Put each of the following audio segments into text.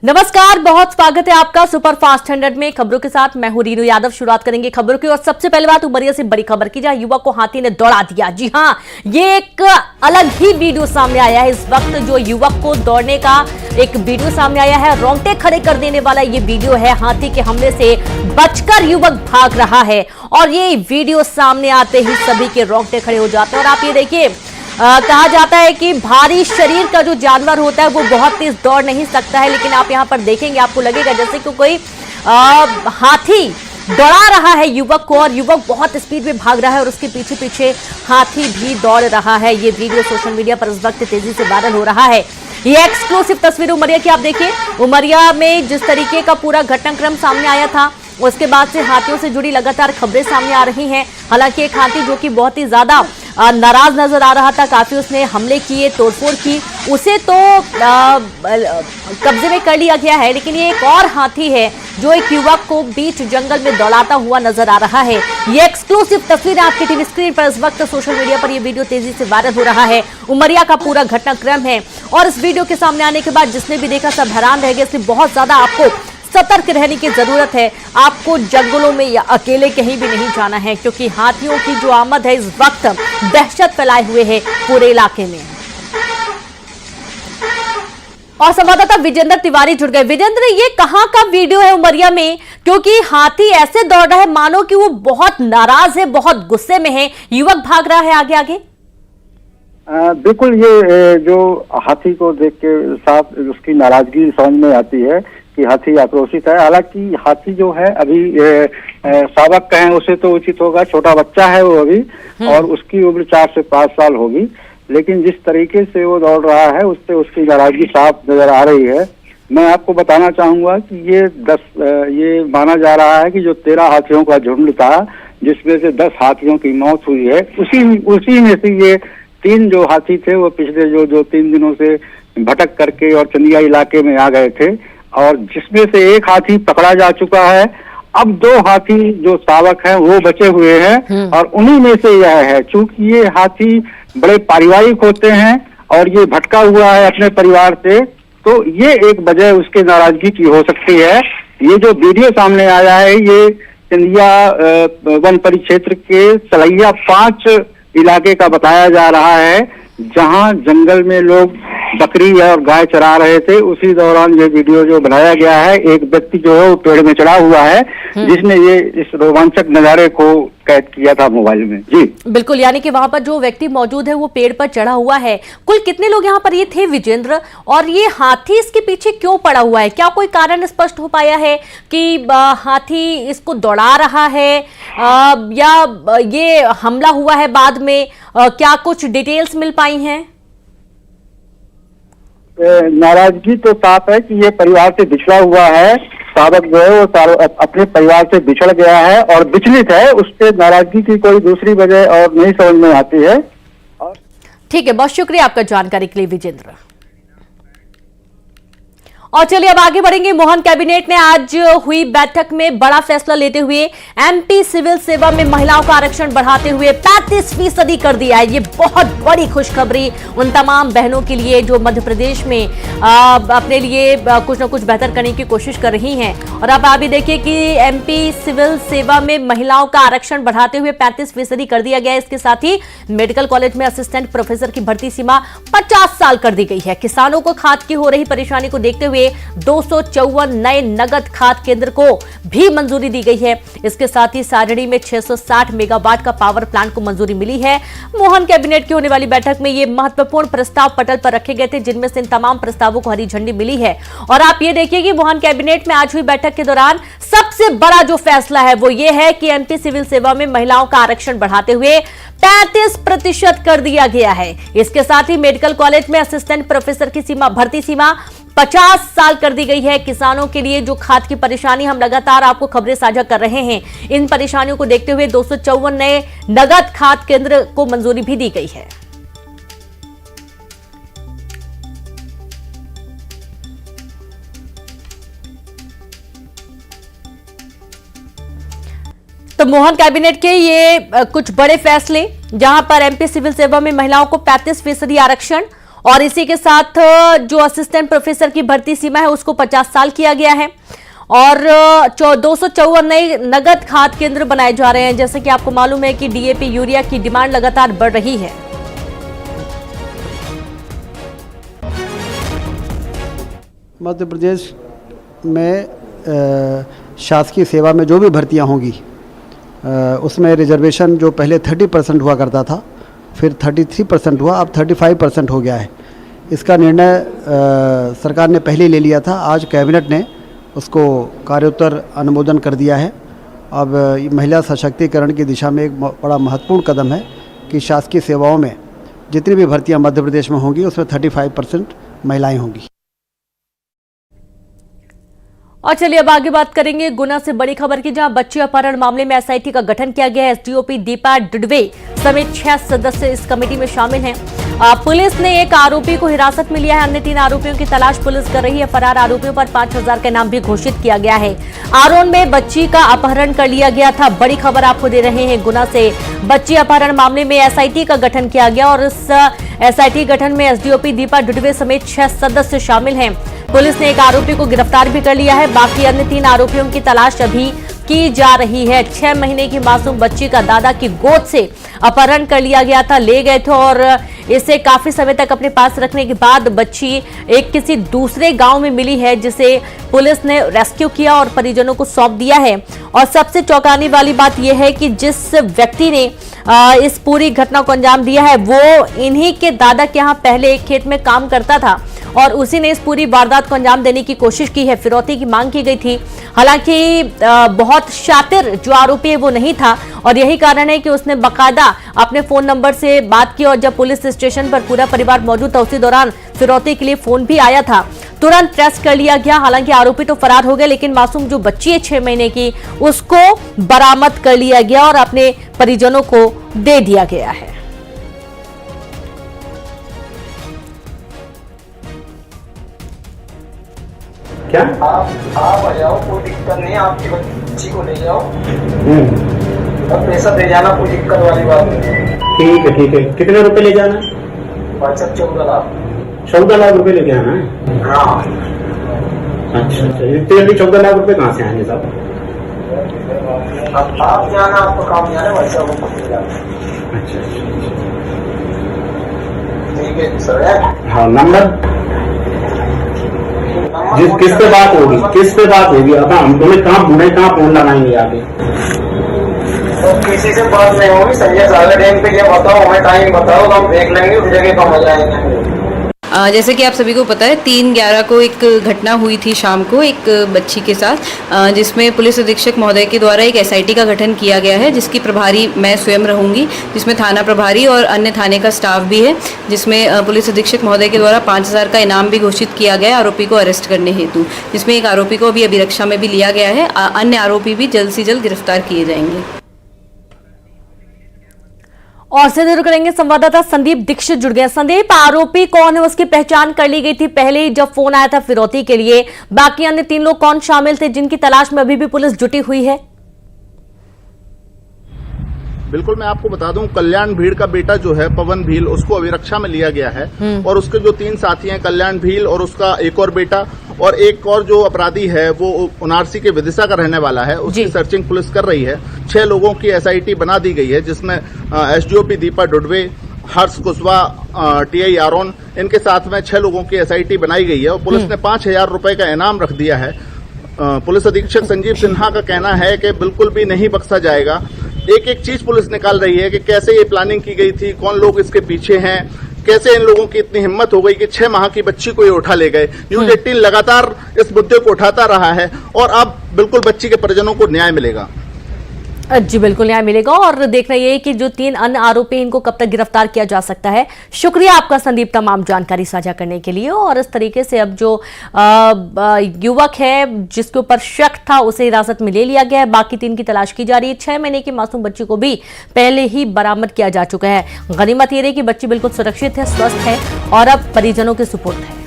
नमस्कार, बहुत स्वागत है आपका सुपरफास्ट 100 में। खबरों के साथ मैं हूं रीनू यादव। शुरुआत करेंगे खबरों की और सबसे पहले बात उमरिया से बड़ी खबर की, जहां युवक को हाथी ने दौड़ा दिया। जी हां, ये एक अलग ही वीडियो सामने आया है। इस वक्त जो युवक को दौड़ने का एक वीडियो सामने आया है, रोंगटे खड़े कर देने वाला ये वीडियो है। हाथी के हमले से बचकर युवक भाग रहा है और ये वीडियो सामने आते ही सभी के रोंगटे खड़े हो जाते हैं। और आप ये देखिए, कहा जाता है कि भारी शरीर का जो जानवर होता है वो बहुत तेज दौड़ नहीं सकता है, लेकिन आप यहां पर देखेंगे आपको लगेगा जैसे कि कोई हाथी दौड़ा रहा है युवक को, और युवक बहुत स्पीड में भाग रहा है और उसके पीछे पीछे हाथी भी दौड़ रहा है। ये वीडियो सोशल मीडिया पर इस वक्त तेजी से वायरल हो रहा है। ये एक्सक्लूसिव तस्वीर उमरिया की आप देखिए। उमरिया में जिस तरीके का पूरा घटनाक्रम सामने आया था, उसके बाद से हाथियों से जुड़ी लगातार खबरें सामने आ रही हैं। हालांकि एक हाथी जो कि बहुत ही ज्यादा नाराज नजर आ रहा था, काफी उसने हमले किए, तोड़फोड़ की, उसे तो कब्जे में कर लिया गया है। लेकिन ये एक और हाथी है जो एक युवक को बीच जंगल में दौड़ाता हुआ नजर आ रहा है। ये एक्सक्लूसिव तस्वीर आपकी टीवी स्क्रीन पर इस वक्त सोशल मीडिया पर ये वीडियो तेजी से वायरल हो रहा है। उमरिया का पूरा घटनाक्रम है और इस वीडियो के सामने आने के बाद जिसने भी देखा सब हैरान रह गए। इसलिए बहुत ज्यादा आपको सतर्क रहने की जरूरत है। आपको जंगलों में या अकेले कहीं भी नहीं जाना है, क्योंकि हाथियों की जो आमद है इस वक्त दहशत फैलाए हुए है पूरे इलाके में। और संवाददाता विजेंद्र तिवारी जुड़ गए। विजेंद्र, ये कहां का वीडियो है उमरिया में? क्योंकि हाथी ऐसे दौड़ रहा है मानो कि वो बहुत नाराज है, बहुत गुस्से में है, युवक भाग रहा है आगे आगे। बिल्कुल, ये जो हाथी को देख के साथ उसकी नाराजगी समझ में आती है कि हाथी आक्रोशित है। हालांकि हाथी जो है अभी सावक कहें उसे तो उचित होगा, छोटा बच्चा है वो अभी, और उसकी उम्र 4 से 5 साल होगी। लेकिन जिस तरीके से वो दौड़ रहा है उससे उसकी नाराजगी साफ नजर आ रही है। मैं आपको बताना चाहूंगा कि ये माना जा रहा है कि जो 13 हाथियों का झुंड था, जिसमें से 10 हाथियों की मौत हुई है, उसी में से ये 3 जो हाथी थे वो पिछले जो 3 दिनों से भटक करके और चंदिया इलाके में आ गए थे, और जिसमें से एक हाथी पकड़ा जा चुका है। अब 2 हाथी जो शावक हैं वो बचे हुए हैं और उन्हीं में से यह है। चूंकि ये हाथी बड़े पारिवारिक होते हैं और ये भटका हुआ है अपने परिवार से, तो ये एक वजह उसके नाराजगी की हो सकती है। ये जो वीडियो सामने आया है ये चंदिया वन परिक्षेत्र के सलैया 5 इलाके का बताया जा रहा है, जहां जंगल में लोग बकरी और गाय चरा रहे थे। उसी दौरान ये वीडियो जो बनाया गया है, एक व्यक्ति जो है वो पेड़ में चढ़ा हुआ है, जिसने ये इस रोमांचक नजारे को कैद किया था मोबाइल में। जी बिल्कुल, यानी कि वहां पर जो व्यक्ति मौजूद है वो पेड़ पर चढ़ा हुआ है। कुल कितने लोग यहाँ पर ये थे विजेंद्र, और ये हाथी इसके पीछे क्यों पड़ा हुआ है? क्या कोई कारण स्पष्ट हो पाया है कि हाथी इसको दौड़ा रहा है या ये हमला हुआ है बाद में? क्या कुछ डिटेल्स मिल पाई हैं? नाराजगी तो साफ है कि ये परिवार से बिछड़ा हुआ है। शावक जो है वो अपने परिवार से बिछड़ गया है और विचलित है। उससे नाराजगी की कोई दूसरी वजह और नहीं समझ में आती है। ठीक है, बहुत शुक्रिया आपका जानकारी के लिए विजेंद्र। और चलिए अब आगे बढ़ेंगे। मोहन कैबिनेट ने आज हुई बैठक में बड़ा फैसला लेते हुए एमपी सिविल सेवा में महिलाओं का आरक्षण बढ़ाते हुए 35% कर दिया है। ये बहुत बड़ी खुशखबरी उन तमाम बहनों के लिए जो मध्य प्रदेश में अपने लिए कुछ न कुछ बेहतर करने की कोशिश कर रही हैं। और अब आप भी देखिए कि एमपी सिविल सेवा में महिलाओं का आरक्षण बढ़ाते हुए 35% कर दिया गया है। इसके साथ ही मेडिकल कॉलेज में असिस्टेंट प्रोफेसर की भर्ती सीमा 50 साल कर दी गई है। किसानों को खाद की हो रही परेशानी को देखते हुए 254 नए नगद खाद केंद्र को भी मंजूरी दी गई है। इसके साथ ही सारणी में 660 मेगावाट का पावर प्लांट को मंजूरी मिली है। मोहन कैबिनेट की होने वाली बैठक में ये महत्वपूर्ण प्रस्ताव पटल पर रखे गए थे, जिनमें से इन तमाम प्रस्तावों को हरी झंडी मिली है। और आप ये देखिए कि मोहन कैबिनेट में आज हुई बैठक के दौरान सबसे बड़ा जो फैसला है वो ये है कि एमपी सिविल सेवा में महिलाओं का आरक्षण बढ़ाते हुए 35% कर दिया गया है। इसके साथ ही मेडिकल कॉलेज में असिस्टेंट प्रोफेसर की भर्ती सीमा 50 साल कर दी गई है। किसानों के लिए जो खाद की परेशानी, हम लगातार आपको खबरें साझा कर रहे हैं, इन परेशानियों को देखते हुए 254 नए नगद खाद केंद्र को मंजूरी भी दी गई है। तो मोहन कैबिनेट के ये कुछ बड़े फैसले, जहां पर एमपी सिविल सेवा में महिलाओं को 35% आरक्षण और इसी के साथ जो असिस्टेंट प्रोफेसर की भर्ती सीमा है उसको 50 साल किया गया है और 254 नए नगद खाद केंद्र बनाए जा रहे हैं। जैसे कि आपको मालूम है कि डीएपी यूरिया की डिमांड लगातार बढ़ रही है। मध्य प्रदेश में शासकीय सेवा में जो भी भर्तियां होंगी उसमें रिजर्वेशन जो पहले 30% हुआ करता था, फिर 33% हुआ, अब 35% हो गया है। इसका निर्णय सरकार ने पहले ले लिया था। आज कैबिनेट ने उसको कार्योत्तर अनुमोदन कर दिया है। अब महिला सशक्तिकरण की दिशा में एक बड़ा महत्वपूर्ण कदम है कि शासकीय सेवाओं में जितनी भी भर्तियां मध्य प्रदेश में होंगी उसमें 35% महिलाएं होंगी। और चलिए अब आगे बात करेंगे गुना से बड़ी खबर की, जहां बच्ची अपहरण मामले में एसआईटी का गठन किया गया है। एसडीओपी दीपा डुडवे समेत 6 सदस्य इस कमेटी में शामिल हैं। पुलिस ने एक आरोपी को हिरासत में लिया है। अन्य 3 आरोपियों की तलाश पुलिस कर रही है। फरार आरोपियों पर 5000 का इनाम भी घोषित किया गया है। आरोन में बच्ची का अपहरण कर लिया गया था। बड़ी खबर आपको दे रहे हैं, गुना से बच्ची अपहरण मामले में एसआईटी का गठन किया गया और इस एसआईटी गठन में एसडीओपी दीपा डुडवे समेत 6 सदस्य शामिल हैं। पुलिस ने एक आरोपी को गिरफ्तार भी कर लिया है। बाकी अन्य 3 आरोपियों की तलाश अभी की जा रही है। 6 महीने की मासूम बच्ची का दादा की गोद से अपहरण कर लिया गया था, ले गए थे और इसे काफी समय तक अपने पास रखने के बाद बच्ची एक किसी दूसरे गांव में मिली है, जिसे पुलिस ने रेस्क्यू किया और परिजनों को सौंप दिया है। और सबसे चौंकाने वाली बात यह है कि जिस व्यक्ति ने इस पूरी घटना को अंजाम दिया है वो इन्हीं के दादा के यहाँ पहले एक खेत में काम करता था और उसी ने इस पूरी वारदात को अंजाम देने की कोशिश की है। फिरौती की मांग की गई थी। हालांकि बहुत शातिर जो आरोपी है वो नहीं था और यही कारण है कि उसने बकायदा अपने फोन नंबर से बात की और जब पुलिस स्टेशन पर पूरा परिवार मौजूद था उसी दौरान फिरौती के लिए फोन भी आया था। तुरंत ट्रेस कर लिया गया। हालांकि आरोपी तो फरार हो गए, लेकिन मासूम जो बच्ची है 6 महीने की उसको बरामद कर लिया गया और अपने परिजनों को दे दिया गया है। क्या आप आ जाओ, कोई दिक्कत नहीं, आपकी बच्ची को ले जाओ और पैसा दे जाना, कोई दिक्कत वाली बात नहीं। ठीक है ठीक है। कितने रुपए ले जाना है? 14 लाख। 14 लाख रुपए लेके आना है? हाँ। अच्छा अच्छा। इतने जल्दी 14 लाख रुपए कहाँ से आएंगे साहब? अब आप जाना, आपको काम जाना है, वैसा वो ले जाना। अच्छा अच्छा। ठीक है सर। हाँ, नंबर किस पे बात होगी? किस पे बात होगी? अब हम तुम्हें कहाँ ढूंढे, कहाँ फोन लगाएंगे आगे? तो किसी से बात नहीं होगी। संजय सागर डैम पे क्या बताओ, हमें टाइम बताओ, हम देख लेंगे उस जगह पर मजा आएंगे। जैसे कि आप सभी को पता है 3/11 को एक घटना हुई थी शाम को एक बच्ची के साथ, जिसमें पुलिस अधीक्षक महोदय के द्वारा एक एसआईटी का गठन किया गया है, जिसकी प्रभारी मैं स्वयं रहूंगी, जिसमें थाना प्रभारी और अन्य थाने का स्टाफ भी है, जिसमें पुलिस अधीक्षक महोदय के द्वारा 5000 का इनाम भी घोषित किया गया आरोपी को अरेस्ट करने हेतु, जिसमें एक आरोपी को अभी अभिरक्षा में भी लिया गया है। अन्य आरोपी भी जल्द से जल्द गिरफ्तार किए जाएंगे। और से जुड़ करेंगे संवाददाता संदीप दीक्षित जुड़ गए। संदीप, आरोपी कौन है, उसकी पहचान कर ली गई थी पहले ही जब फोन आया था फिरौती के लिए? बाकी अन्य 3 लोग कौन शामिल थे जिनकी तलाश में अभी भी पुलिस जुटी हुई है? बिल्कुल, मैं आपको बता दूं, कल्याण भीड़ का बेटा जो है पवन भील, उसको अभिरक्षा में लिया गया है और उसके जो 3 साथी हैं, कल्याण भील और उसका एक और बेटा और एक और जो अपराधी है वो उनारसी के विदिशा का रहने वाला है, उसकी सर्चिंग पुलिस कर रही है। 6 लोगों की एसआईटी बना दी गई है, जिसमें एसडीओपी दीपा डुडवे, हर्ष कुशवाहा, टीआई आरोन, इनके साथ में 6 लोगों की एसआईटी बनाई गई है और पुलिस ने 5000 रुपए का इनाम रख दिया है। पुलिस अधीक्षक संजीव सिन्हा का कहना है कि बिल्कुल भी नहीं बख्शा जाएगा। एक एक चीज पुलिस निकाल रही है कि कैसे ये प्लानिंग की गई थी, कौन लोग इसके पीछे हैं, कैसे इन लोगों की इतनी हिम्मत हो गई कि 6 माह की बच्ची को ये उठा ले गए। न्यूज 18 लगातार इस मुद्दे को उठाता रहा है और अब बिल्कुल बच्ची के परिजनों को न्याय मिलेगा। जी बिल्कुल न्याय मिलेगा। और देख रही है कि जो 3 अन्य आरोपी, इनको कब तक गिरफ्तार किया जा सकता है। शुक्रिया आपका संदीप तमाम जानकारी साझा करने के लिए। और इस तरीके से अब जो युवक है जिसके ऊपर शक था उसे हिरासत में ले लिया गया है। बाकी 3 की तलाश की जा रही है। 6 महीने की मासूम बच्ची को भी पहले ही बरामद किया जा चुका है। गनीमत ये रही कि बच्ची बिल्कुल सुरक्षित है, स्वस्थ है और अब परिजनों के सुपुर्द है।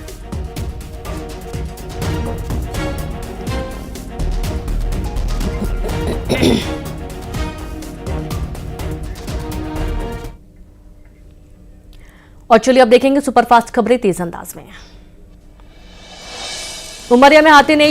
और चलिए अब देखेंगे सुपरफास्ट खबरें तेज अंदाज में। उमरिया में हाथी ने